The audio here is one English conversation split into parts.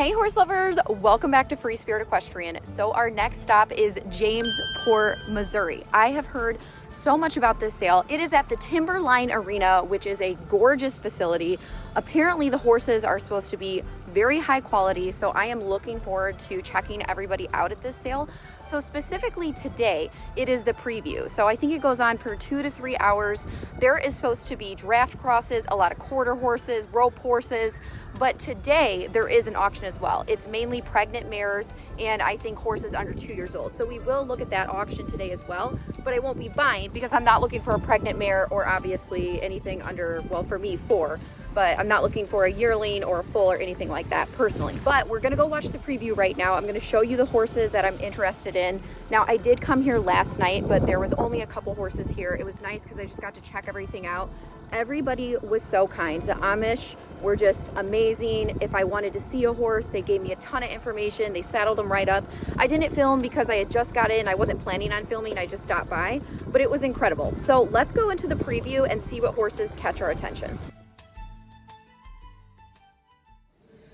Hey horse lovers, welcome back to Free Spirit Equestrian. So our next stop is Jamesport, Missouri. I have heard so much about this sale. It is at the Timberline Arena, which is a gorgeous facility. Apparently the horses are supposed to be very high quality, so I am looking forward to checking everybody out at this sale. So specifically today, it is the preview. So I think it goes on for 2 to 3 hours. There is supposed to be draft crosses, a lot of quarter horses, rope horses, but today there is an auction as well. It's mainly pregnant mares and I think horses under 2 years old. So we will look at that auction today as well, but I won't be buying because I'm not looking for a pregnant mare or obviously anything under, well, for me, 4. But I'm not looking for a yearling or a foal or anything like that personally. But we're gonna go watch the preview right now. I'm gonna show you the horses that I'm interested in. Now, I did come here last night, but there was only a couple horses here. It was nice because I just got to check everything out. Everybody was so kind. The Amish were just amazing. If I wanted to see a horse, they gave me a ton of information. They saddled them right up. I didn't film because I had just got in. I wasn't planning on filming. I just stopped by, but it was incredible. So let's go into the preview and see what horses catch our attention.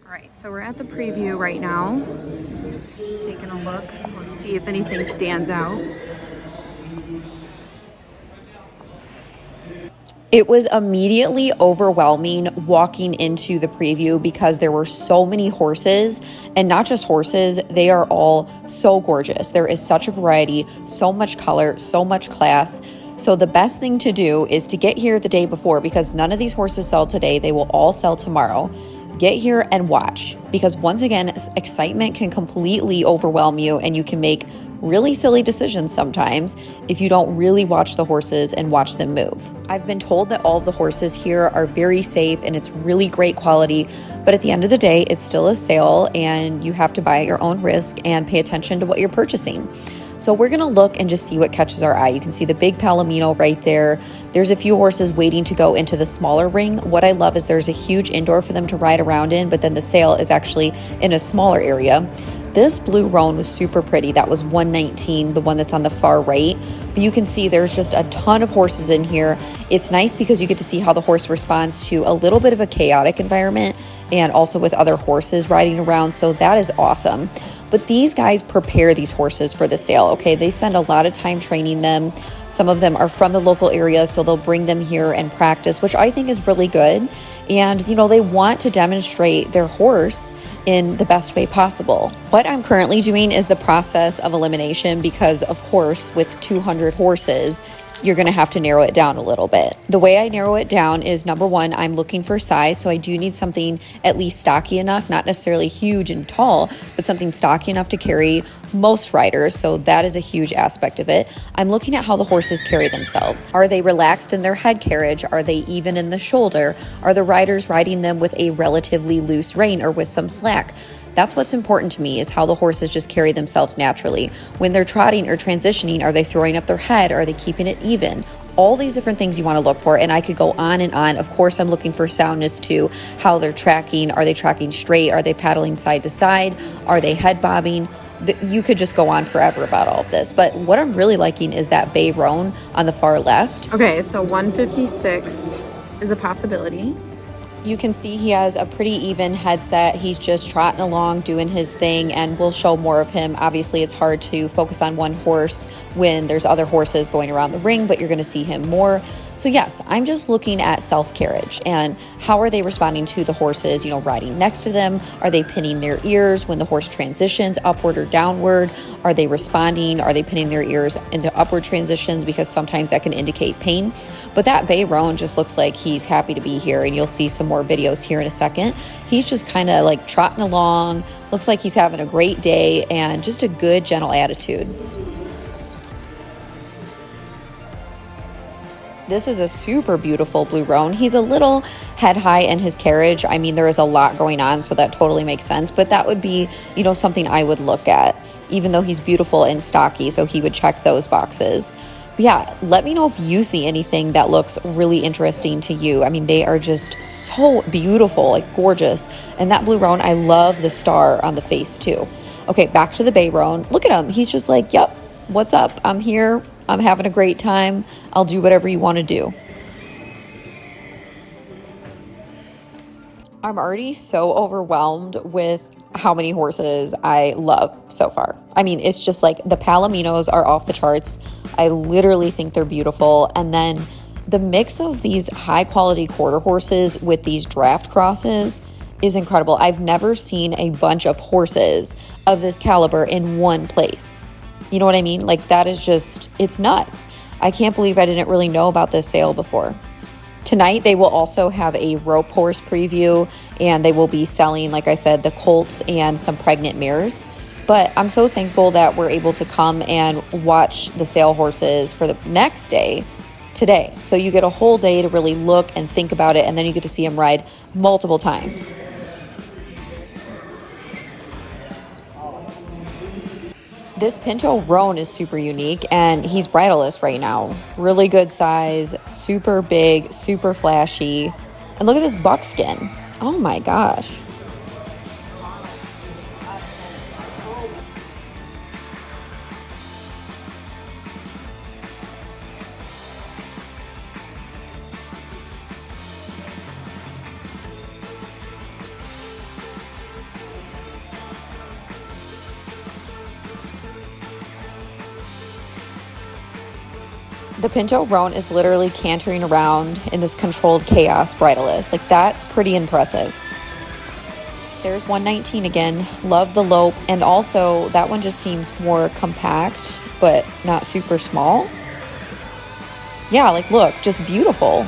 All right, so we're at the preview right now. Just taking a look. Let's see if anything stands out. It was immediately overwhelming walking into the preview because there were so many horses, and not just horses, they are all so gorgeous. There is such a variety, so much color, so much class. So the best thing to do is to get here the day before because none of these horses sell today. They will all sell tomorrow. Get here and watch because once again, excitement can completely overwhelm you and you can make really silly decisions sometimes if you don't really watch the horses and watch them move. I've been told that all of the horses here are very safe and it's really great quality, but at the end of the day, it's still a sale and you have to buy at your own risk and pay attention to what you're purchasing. So we're going to look and just see what catches our eye. You can see the big Palomino right there. There's a few horses waiting to go into the smaller ring. What I love is there's a huge indoor for them to ride around in, but then the sale is actually in a smaller area. This blue roan was super pretty. That was $119, the one that's on the far right. But you can see there's just a ton of horses in here. It's nice because you get to see how the horse responds to a little bit of a chaotic environment and also with other horses riding around. So that is awesome. But these guys prepare these horses for the sale, okay? They spend a lot of time training them. Some of them are from the local area, so they'll bring them here and practice, which I think is really good. And, you know, they want to demonstrate their horse in the best way possible. What I'm currently doing is the process of elimination because, of course, with 200 horses, you're going to have to narrow it down a little bit. The way I narrow it down is number one, I'm looking for size. So I do need something at least stocky enough, not necessarily huge and tall, but something stocky enough to carry most riders. So that is a huge aspect of it. I'm looking at how the horses carry themselves. Are they relaxed in their head carriage? Are they even in the shoulder? Are the riders riding them with a relatively loose rein or with some slack? That's what's important to me is how the horses just carry themselves naturally. When they're trotting or transitioning, are they throwing up their head? Are they keeping it even? All these different things you want to look for, and I could go on and on. Of course, I'm looking for soundness too, how they're tracking. Are they tracking straight? Are they paddling side to side? Are they head bobbing? You could just go on forever about all of this. But what I'm really liking is that bay roan on the far left. Okay, so 156 is a possibility. You can see he has a pretty even headset. He's just trotting along, doing his thing, and we'll show more of him. Obviously, it's hard to focus on one horse when there's other horses going around the ring, but you're going to see him more. So yes, I'm just looking at self-carriage and how are they responding to the horses, you know, riding next to them? Are they pinning their ears when the horse transitions upward or downward? Are they responding? Are they pinning their ears into upward transitions? Because sometimes that can indicate pain. But that bay roan just looks like he's happy to be here, and you'll see some more videos here in a second. He's just kind of like trotting along, looks like he's having a great day and just a good, gentle attitude. This is a super beautiful blue roan. He's a little head high in his carriage. I mean, there is a lot going on, so that totally makes sense. But that would be, you know, something I would look at, even though he's beautiful and stocky, so he would check those boxes. But yeah, let me know if you see anything that looks really interesting to you. I mean, they are just so beautiful, like gorgeous. And that blue roan, I love the star on the face too. Okay, back to the bay roan. Look at him. He's just like, yep, what's up? I'm here. I'm having a great time. I'll do whatever you want to do. I'm already so overwhelmed with how many horses I love so far. I mean, it's just like the Palominos are off the charts. I literally think they're beautiful. And then the mix of these high quality quarter horses with these draft crosses is incredible. I've never seen a bunch of horses of this caliber in one place. You know what I mean? Like, that is just, it's nuts. I can't believe I didn't really know about this sale before. Tonight, they will also have a rope horse preview, and they will be selling, like I said, the colts and some pregnant mares. But I'm so thankful that we're able to come and watch the sale horses for the next day today. So you get a whole day to really look and think about it, and then you get to see them ride multiple times. This Pinto roan is super unique, and he's bridleless right now. Really good size, super big, super flashy. And look at this buckskin. Oh my gosh. The Pinto roan is literally cantering around in this controlled chaos bridleless. Like, that's pretty impressive. There's 119 again. Love the lope. And also, that one just seems more compact, but not super small. Yeah, like, look, just beautiful.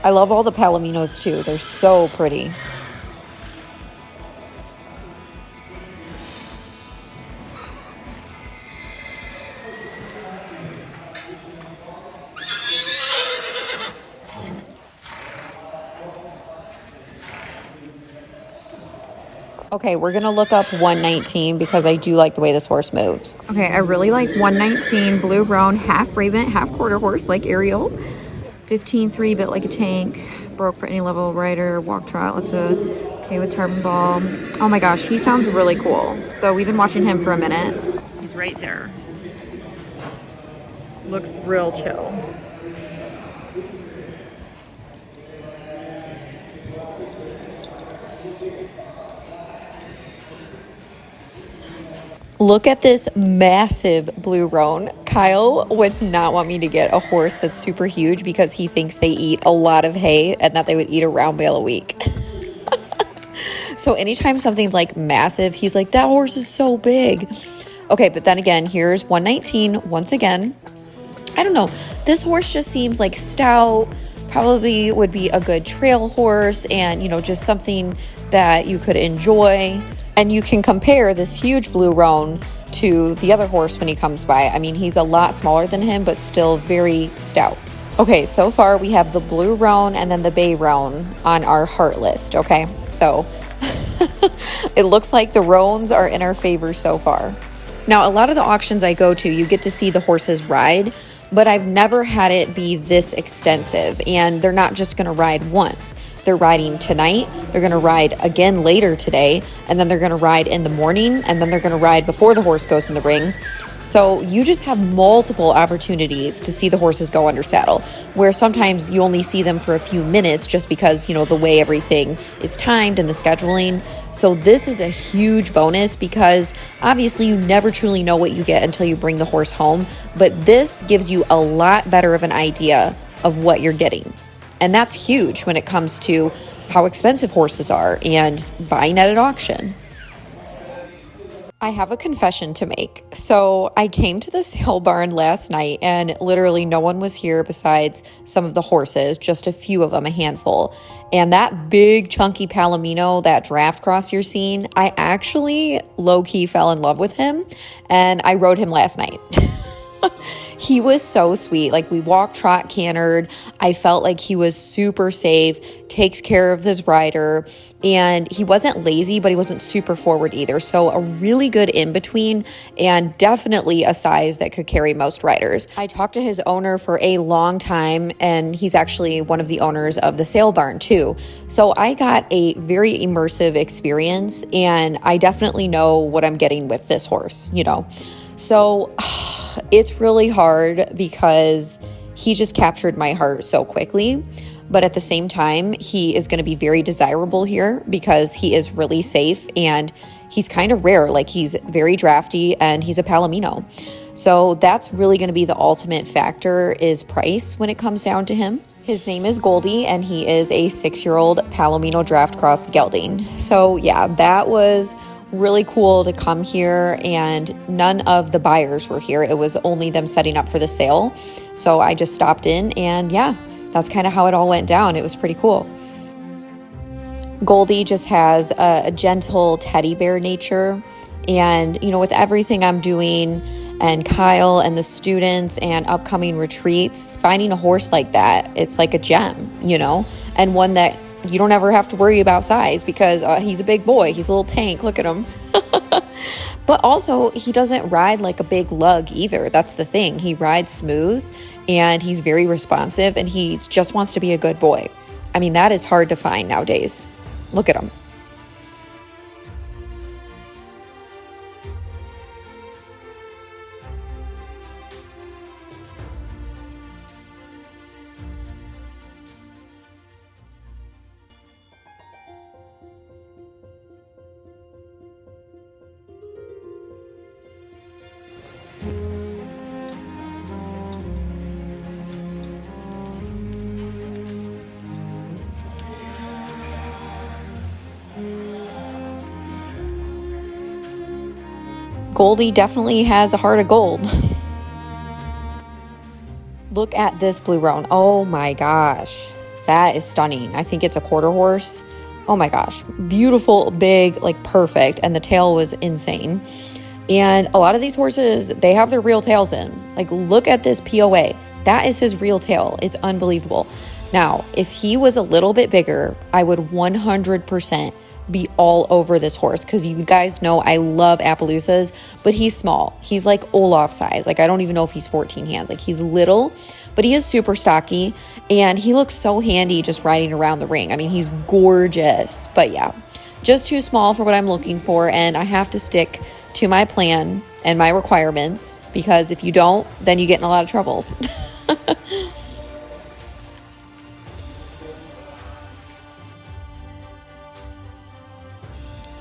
I love all the Palominos too. They're so pretty. Okay, we're going to look up 119 because I do like the way this horse moves. Okay, I really like 119 blue roan, half Raven, half quarter horse like Ariel. 15-3, bit like a tank. Broke for any level rider, walk trot, let's okay with Tarpon Ball. Oh my gosh, he sounds really cool. So we've been watching him for a minute. He's right there. Looks real chill. Look at this massive blue roan. Kyle would not want me to get a horse that's super huge because he thinks they eat a lot of hay and that they would eat a round bale a week. So anytime something's like massive, he's like, that horse is so big. Okay, but then again, here's 119 once again. I don't know. This horse just seems like stout, probably would be a good trail horse and, you know, just something that you could enjoy. And you can compare this huge blue roan to the other horse when he comes by. I mean, he's a lot smaller than him, but still very stout. Okay, so far we have the blue roan and then the bay roan on our heart list, okay? So it looks like the roans are in our favor so far. Now, a lot of the auctions I go to, you get to see the horses ride, but I've never had it be this extensive. And they're not just going to ride once. They're riding tonight, they're going to ride again later today, and then they're going to ride in the morning, and then they're going to ride before the horse goes in the ring. So you just have multiple opportunities to see the horses go under saddle, where sometimes you only see them for a few minutes just because, you know, the way everything is timed and the scheduling. So this is a huge bonus because obviously you never truly know what you get until you bring the horse home. But this gives you a lot better of an idea of what you're getting. And that's huge when it comes to how expensive horses are and buying at an auction. I have a confession to make. So I came to the sale barn last night and literally no one was here besides some of the horses, just a few of them, a handful. And that big chunky Palomino, that draft cross you're seeing, I actually low-key fell in love with him and I rode him last night. He was so sweet. Like, we walked, trot, cantered. I felt like he was super safe, takes care of his rider, and he wasn't lazy, but he wasn't super forward either. So a really good in-between and definitely a size that could carry most riders. I talked to his owner for a long time, and he's actually one of the owners of the sale barn too. So I got a very immersive experience, and I definitely know what I'm getting with this horse, you know. So it's really hard because he just captured my heart so quickly. But at the same time, he is going to be very desirable here because he is really safe and he's kind of rare. Like, he's very drafty and he's a Palomino. So that's really going to be the ultimate factor, is price when it comes down to him. His name is Goldie and he is a 6-year-old Palomino draft cross gelding. So yeah, that was really cool to come here, and none of the buyers were here. It was only them setting up for the sale. So I just stopped in, and yeah, that's kind of how it all went down. It was pretty cool. Goldie just has a gentle teddy bear nature. And, you know, with everything I'm doing and Kyle and the students and upcoming retreats, finding a horse like that, it's like a gem, you know, and one that you don't ever have to worry about size because he's a big boy. He's a little tank. Look at him. But also, he doesn't ride like a big lug either. That's the thing. He rides smooth and he's very responsive and he just wants to be a good boy. I mean, that is hard to find nowadays. Look at him. Goldie definitely has a heart of gold. Look at this blue roan. Oh my gosh. That is stunning. I think it's a quarter horse. Oh my gosh. Beautiful, big, like perfect. And the tail was insane. And a lot of these horses, they have their real tails in. Like, look at this POA. That is his real tail. It's unbelievable. Now, if he was a little bit bigger, I would 100% be all over this horse, because you guys know I love Appaloosas, but he's small. He's like Olaf size. Like, I don't even know if he's 14 hands. Like, he's little, but he is super stocky and he looks so handy just riding around the ring. I mean, he's gorgeous, but yeah, just too small for what I'm looking for. And I have to stick to my plan and my requirements, because if you don't, then you get in a lot of trouble.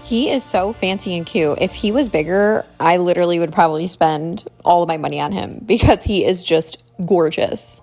He is so fancy and cute. If he was bigger, I literally would probably spend all of my money on him because he is just gorgeous.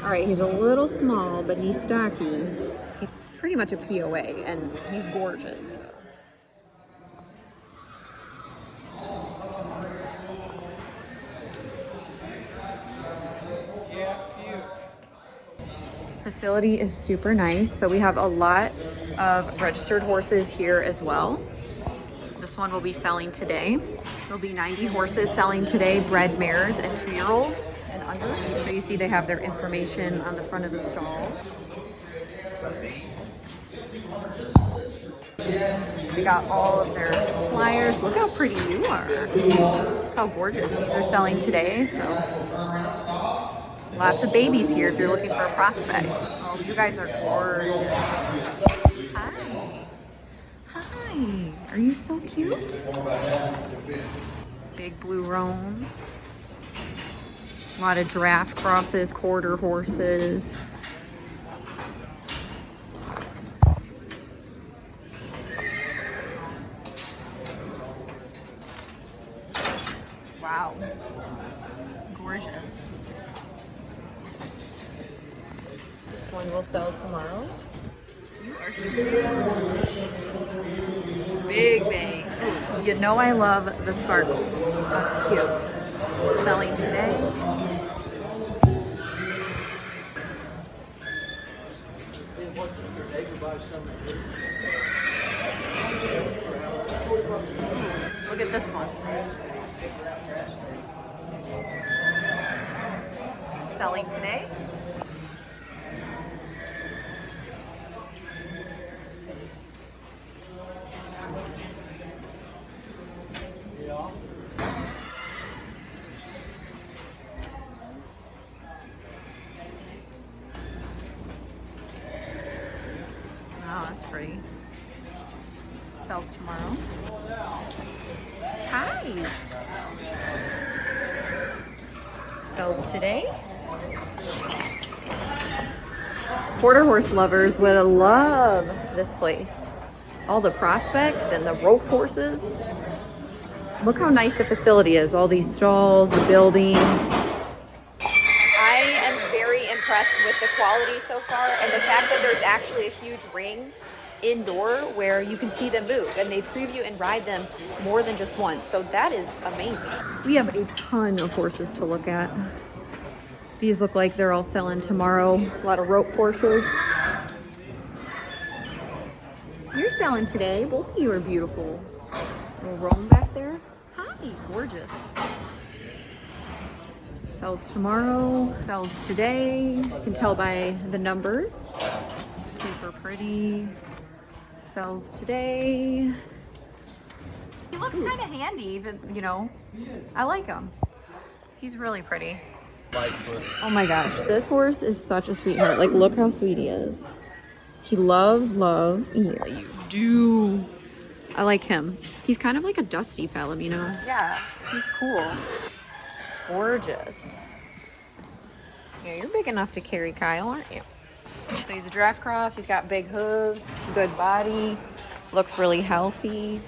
All right, he's a little small, but he's stocky. He's pretty much a POA, and he's gorgeous. Facility is super nice. So we have a lot of registered horses here as well. This one will be selling today. There'll be 90 horses selling today, bred mares and 2-year-olds and under. So you see they have their information on the front of the stall. They got all of their flyers. Look how pretty you are. Look how gorgeous. These are selling today, so lots of babies here if you're looking for a prospect. Oh, you guys are gorgeous. Hi. Hi. Are you so cute? Big blue roans. A lot of draft crosses, quarter horses. Wow. Gorgeous. This one will sell tomorrow. You are Big bay. You know I love the sparkles. That's cute. Selling today. Look at this one. Selling today. Wow, that's pretty. Sells tomorrow. Hi. Sells today. Quarter horse lovers would love this place. All the prospects and the rope horses. Look how nice the facility is. All these stalls, the building. I am very impressed with the quality so far and the fact that there's actually a huge ring indoor where you can see them move and they preview and ride them more than just once. So that is amazing. We have a ton of horses to look at. These look like they're all selling tomorrow. A lot of rope horses. You're selling today. Both of you are beautiful. Little roam back there. Hi, gorgeous. Sells tomorrow, sells today. You can tell by the numbers. Super pretty. Sells today. He looks kind of handy, even, you know. I like him. He's really pretty. Oh my gosh, this horse is such a sweetheart. Like, look how sweet he is. He loves love. Yeah, you do. I like him. He's kind of like a dusty Palomino. Yeah, he's cool. Gorgeous. Yeah, you're big enough to carry Kyle, aren't you? So he's a draft cross. He's got big hooves, good body, looks really healthy.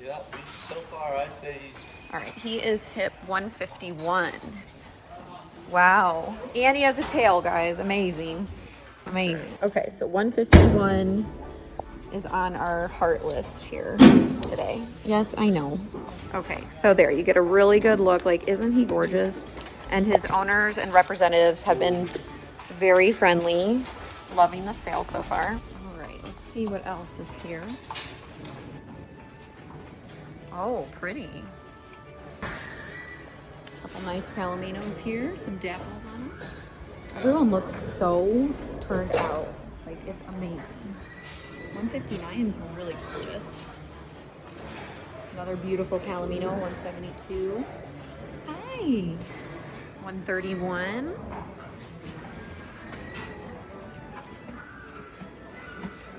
Yeah, so far I'd say he's... All right, he is hip 151. Wow. And he has a tail, guys. Amazing. Amazing. Okay, so 151 is on our heart list here today. Yes, I know. Okay, so there, you get a really good look. Like, isn't he gorgeous? And his owners and representatives have been very friendly. Loving the sale so far. All right, let's see what else is here. Oh, pretty. Couple nice Palominos here, some dapples on them. Everyone looks so turned out. Like, it's amazing. 159 is really gorgeous. Another beautiful Palomino, 172. Hi. 131.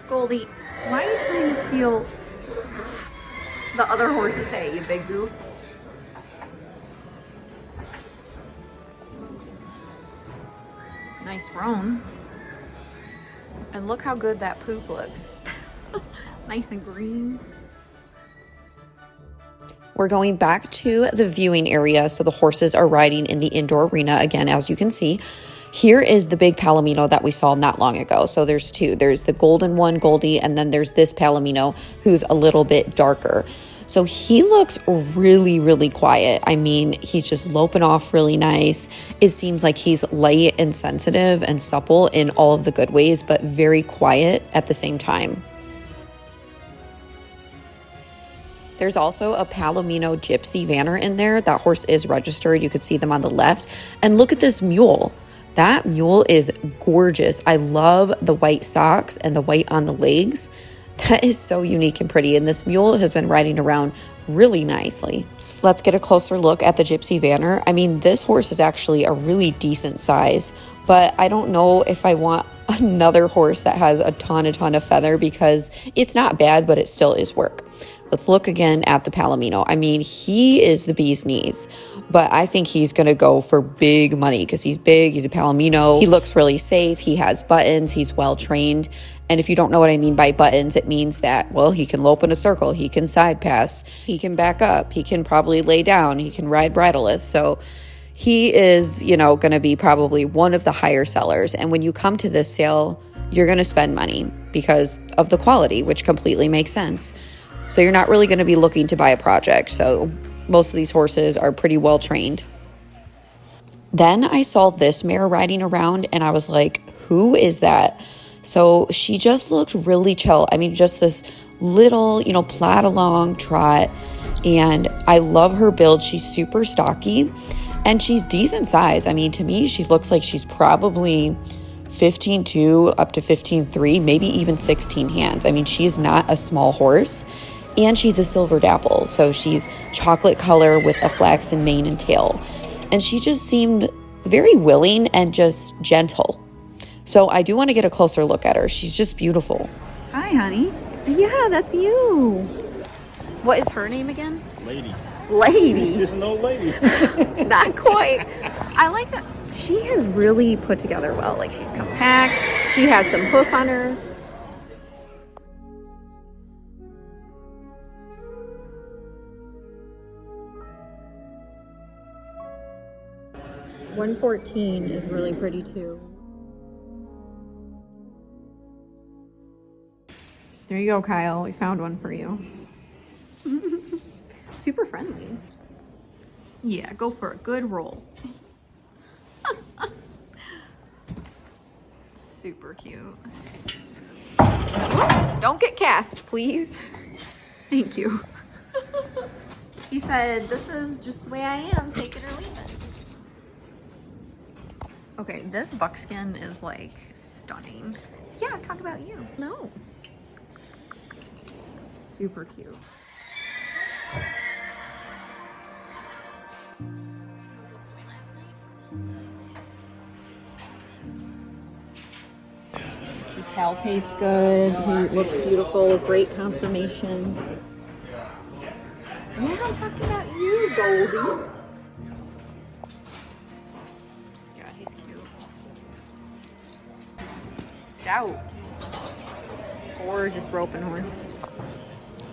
Goldie, why are you trying to steal the other horse's hay, you big goof? Nice roan. And look how good that poop looks. Nice and green. We're going back to the viewing area. So the horses are riding in the indoor arena again, as you can see. Here is the big Palomino that we saw not long ago. So there's two. There's the golden one, Goldie, and then there's this Palomino who's a little bit darker. So he looks really, really quiet. I mean, he's just loping off really nice. It seems like he's light and sensitive and supple in all of the good ways, but very quiet at the same time. There's also a Palomino Gypsy Vanner in there. That horse is registered. You could see them on the left. And look at this mule. That mule is gorgeous. I love the white socks and the white on the legs. That is so unique and pretty. And this mule has been riding around really nicely. Let's get a closer look at the Gypsy Vanner. I mean, this horse is actually a really decent size, but I don't know if I want another horse that has a ton of feather, because it's not bad, but it still is work. Let's look again at the Palomino. I mean, he is the bee's knees, but I think he's going to go for big money because he's big. He's a Palomino. He looks really safe. He has buttons. He's well trained. And if you don't know what I mean by buttons, it means that, well, he can lope in a circle. He can side pass. He can back up. He can probably lay down. He can ride bridleless. So he is, going to be probably one of the higher sellers. And when you come to this sale, you're going to spend money because of the quality, which completely makes sense. So you're not really going to be looking to buy a project. So most of these horses are pretty well trained. Then I saw this mare riding around and I was like, who is that? So she just looked really chill. I mean, just this little, plod along trot. And I love her build. She's super stocky and she's decent size. I mean, to me, she looks like she's probably 15.2 up to 15.3, maybe even 16 hands. I mean, she's not a small horse. And she's a silver dapple. So she's chocolate color with a flaxen mane and tail. And she just seemed very willing and just gentle. So I do want to get a closer look at her. She's just beautiful. Hi, honey. Yeah, that's you. What is her name again? Lady. Lady. She's just an old lady. Not quite. I like that. She is really put together well. Like, she's compact. She has some hoof on her. $114 is really pretty too. There you go, Kyle. We found one for you. Super friendly. Yeah, go for a good roll. Super cute. Don't get cast, please. Thank you. He said, this is just the way I am. Take it or leave it. Okay, this buckskin is like stunning. Yeah, talk about you. No. Super cute. He palpates good. He looks beautiful. Great conformation. Yeah, I'm talking about you, Goldie. Yeah, he's cute. Stout. Gorgeous roping horse.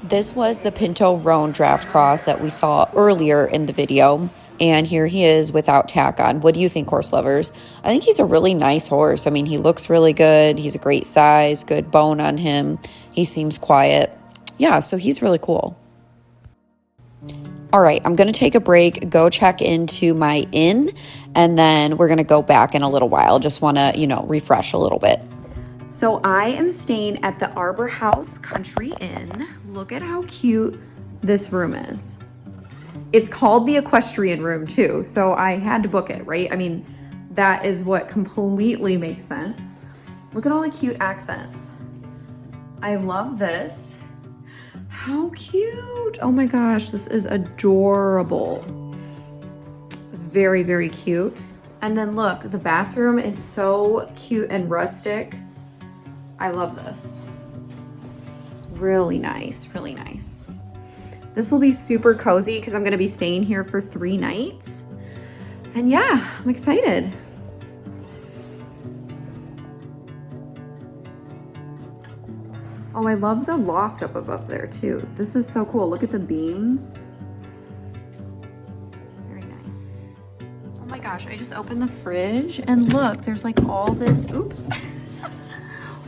This was the Pinto Roan draft cross that we saw earlier in the video. And here he is without tack on. What do you think, horse lovers? I think he's a really nice horse. I mean, he looks really good. He's a great size, good bone on him. He seems quiet. Yeah, so he's really cool. All right, I'm going to take a break, go check into my inn, and then we're going to go back in a little while. Just want to, refresh a little bit. So I am staying at the Arbor House Country Inn. Look at how cute this room is. It's called the Equestrian Room too, so I had to book it, right? I mean, that is what completely makes sense. Look at all the cute accents. I love this. How cute. Oh my gosh, this is adorable. Very, very cute. And then look, the bathroom is so cute and rustic. I love this. Really nice, really nice. This will be super cozy because I'm gonna be staying here for 3 nights. And yeah, I'm excited. Oh, I love the loft up above there too. This is so cool. Look at the beams. Very nice. Oh my gosh, I just opened the fridge and look, there's like all this, oops.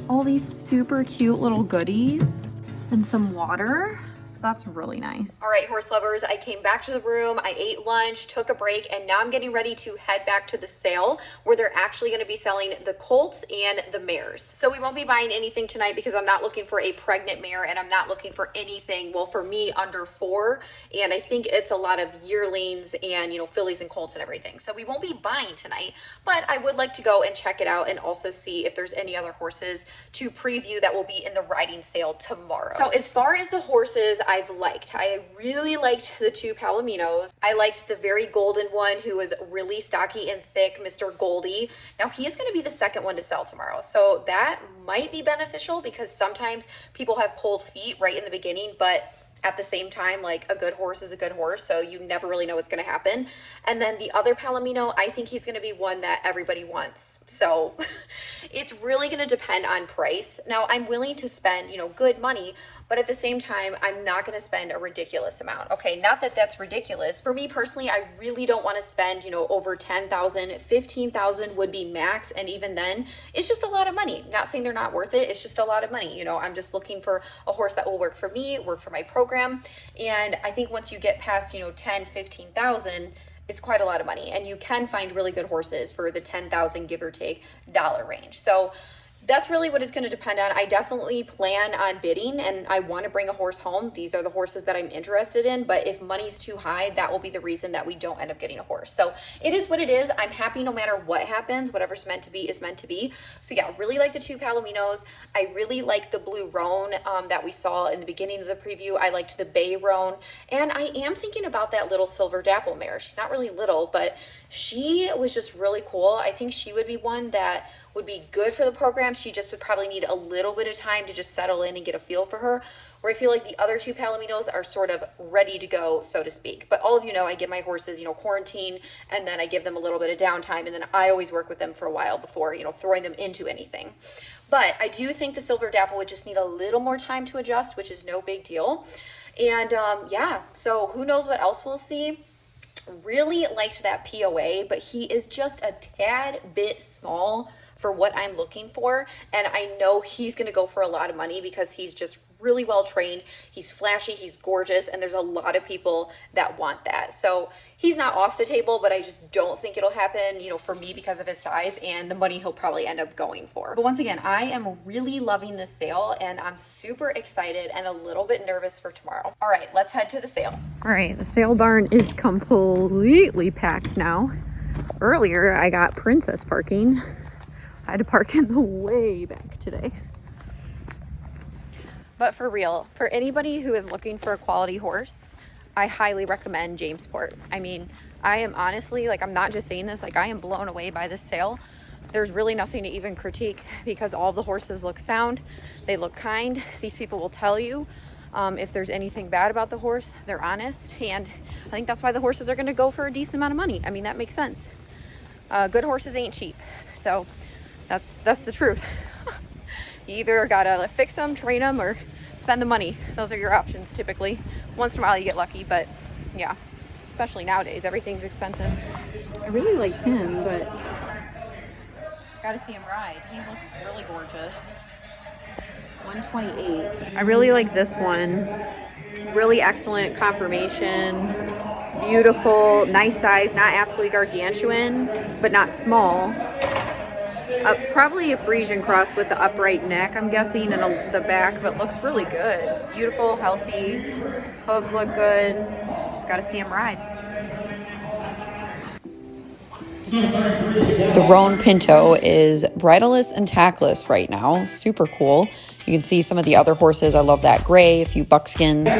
All these super cute little goodies and some water. So that's really nice. All right, horse lovers, I came back to the room, I ate lunch, took a break, and now I'm getting ready to head back to the sale where they're actually gonna be selling the colts and the mares. So we won't be buying anything tonight because I'm not looking for a pregnant mare and I'm not looking for anything, well, for me, under 4. And I think it's a lot of yearlings and, fillies and colts and everything. So we won't be buying tonight, but I would like to go and check it out and also see if there's any other horses to preview that will be in the riding sale tomorrow. So as far as the horses I've liked, I really liked the 2 Palominos. I liked the very golden one who was really stocky and thick, Mr. Goldie. Now he is going to be the second one to sell tomorrow. So that might be beneficial because sometimes people have cold feet right in the beginning, but at the same time, like a good horse is a good horse, so you never really know what's going to happen. And then the other Palomino, I think he's going to be one that everybody wants. So it's really going to depend on price. Now, I'm willing to spend, good money, but at the same time, I'm not going to spend a ridiculous amount. Okay, not that that's ridiculous. For me personally, I really don't want to spend, over 10,000, 15,000 would be max. And even then, it's just a lot of money. Not saying they're not worth it. It's just a lot of money. I'm just looking for a horse that will work for me, work for my program. And I think once you get past, 10, 15,000, it's quite a lot of money. And you can find really good horses for the 10,000, give or take, dollar range. So that's really what it's going to depend on. I definitely plan on bidding and I want to bring a horse home. These are the horses that I'm interested in, but if money's too high, that will be the reason that we don't end up getting a horse. So it is what it is. I'm happy no matter what happens. Whatever's meant to be is meant to be. So yeah, really like the two Palominos. I really like the blue roan that we saw in the beginning of the preview. I liked the bay roan, and I am thinking about that little silver dapple mare. She's not really little, but she was just really cool. I think she would be one that would be good for the program. She just would probably need a little bit of time to just settle in and get a feel for her, where I feel like the other two Palominos are sort of ready to go, so to speak. But all of you know, I give my horses, quarantine, and then I give them a little bit of downtime, and then I always work with them for a while before, throwing them into anything. But I do think the silver dapple would just need a little more time to adjust, which is no big deal. And yeah, so who knows what else we'll see. Really liked that POA, but he is just a tad bit small for what I'm looking for. And I know he's going to go for a lot of money because he's just really well trained. He's flashy, he's gorgeous, and there's a lot of people that want that. So he's not off the table, but I just don't think it'll happen, for me because of his size and the money he'll probably end up going for. But once again, I am really loving this sale and I'm super excited and a little bit nervous for tomorrow. All right, let's head to the sale. All right, the sale barn is completely packed now. Earlier, I got princess parking. I had to park in the way back today. But for real, for anybody who is looking for a quality horse, I highly recommend Jamesport. I mean, I am honestly, I'm not just saying this, I am blown away by this sale. There's really nothing to even critique because all the horses look sound. They look kind. These people will tell you if there's anything bad about the horse. They're honest. And I think that's why the horses are going to go for a decent amount of money. I mean, that makes sense. Good horses ain't cheap. So that's the truth. You either gotta fix them, train them, or spend the money. Those are your options typically. Once in a while you get lucky, but yeah, especially nowadays, everything's expensive. I really liked him, but gotta see him ride. He looks really gorgeous. 128. I really like this one. Really excellent conformation. Beautiful, nice size, not absolutely gargantuan, but not small. Probably a Frisian cross with the upright neck, I'm guessing, and the back, but looks really good. Beautiful, healthy, hooves look good. Just gotta see him ride. The Roan Pinto is bridleless and tackless right now. Super cool. You can see some of the other horses. I love that gray, a few buckskins.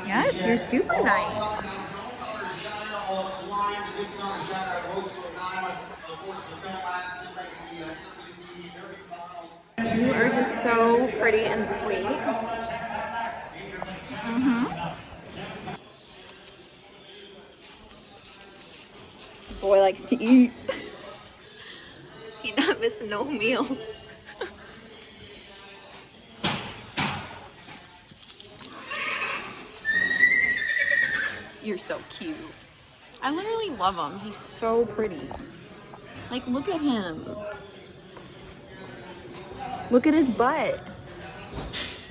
Yes, you're super nice. You are just so pretty and sweet. Boy likes to eat. He not missing no meal. You're so cute. I literally love him. He's so pretty. Look at him. Look at his butt.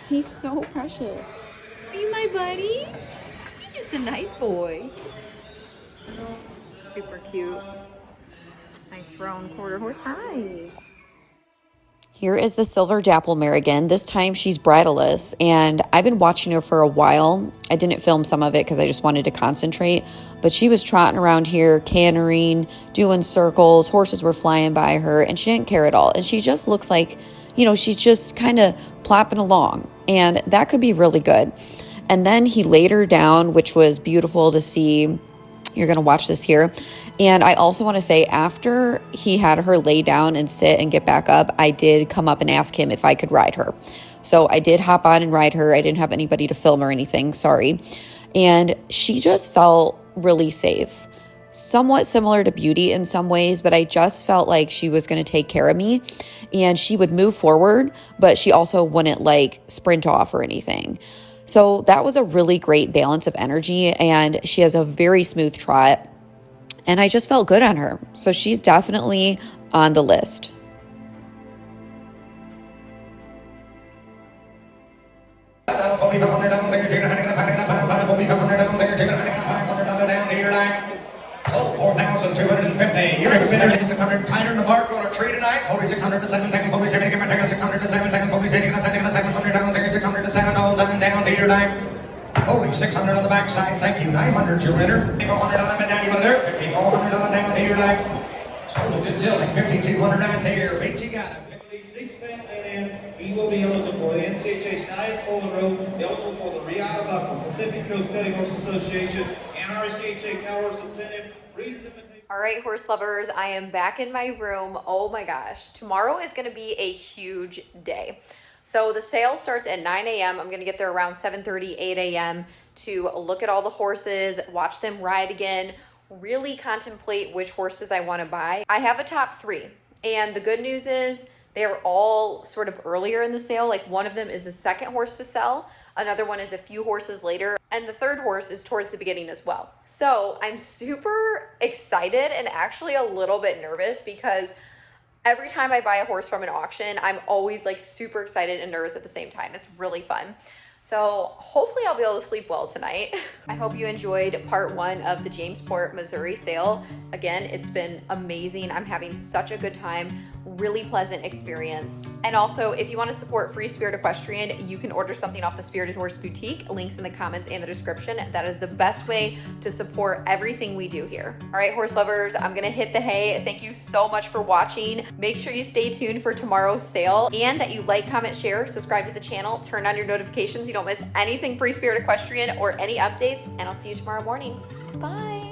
He's so precious. Are you my buddy? You're just a nice boy. Super cute. Nice round quarter horse. Hi. Here is the silver dapple mare again. This time she's bridleless, and I've been watching her for a while. I didn't film some of it because I just wanted to concentrate, but she was trotting around here, cantering, doing circles. Horses were flying by her, and she didn't care at all. And she just looks like, she's just kind of plopping along, and that could be really good. And then he laid her down, which was beautiful to see. You're going to watch this here. And I also want to say, after he had her lay down and sit and get back up, I did come up and ask him if I could ride her. So I did hop on and ride her. I didn't have anybody to film or anything, sorry. And she just felt really safe. Somewhat similar to Beauty in some ways, but I just felt like she was going to take care of me, and she would move forward, but she also wouldn't like sprint off or anything. So that was a really great balance of energy, and she has a very smooth trot, and I just felt good on her. So she's definitely on the list. Sold 4,250. You're a 600. Tighter in the bark on a tree tonight. 4,600 to 7, second 47. Give me a 600 to 7, second 47. 700 down, 600 to 7. All done down to your line. Holy 600 on the backside. Thank you. 900 your winner. 400 on the down. You want to do 5,400 on the down to your line. Sold a good deal. 5,200 out here. Beat you got him. 6-pound and he will be eligible for the NCHA Snipe Golden Road, eligible for the Riata Buckle, Pacific Coast Cutting Horse Association, and RCHA Cow Horse Incentive. All right, horse lovers, I am back in my room. Oh my gosh, tomorrow is going to be a huge day. So the sale starts at 9 a.m. I'm going to get there around 7:30, 8 a.m. to look at all the horses, watch them ride again, really contemplate which horses I want to buy. I have a top 3, and the good news is they're all sort of earlier in the sale. Like, one of them is the second horse to sell. Another one is a few horses later. And the third horse is towards the beginning as well. So I'm super excited and actually a little bit nervous, because every time I buy a horse from an auction, I'm always like super excited and nervous at the same time. It's really fun. So hopefully I'll be able to sleep well tonight. I hope you enjoyed part 1 of the Jamesport, Missouri sale. Again, it's been amazing. I'm having such a good time. Really pleasant experience. And also, if you want to support Free Spirit Equestrian, you can order something off the Spirited Horse Boutique. Links in the comments and the description. That is the best way to support everything we do here. All right, horse lovers, I'm gonna hit the hay. Thank you so much for watching. Make sure you stay tuned for tomorrow's sale, and that you like, comment, share, subscribe to the channel, turn on your notifications so you don't miss anything Free Spirit Equestrian or any updates, and I'll see you tomorrow morning. Bye.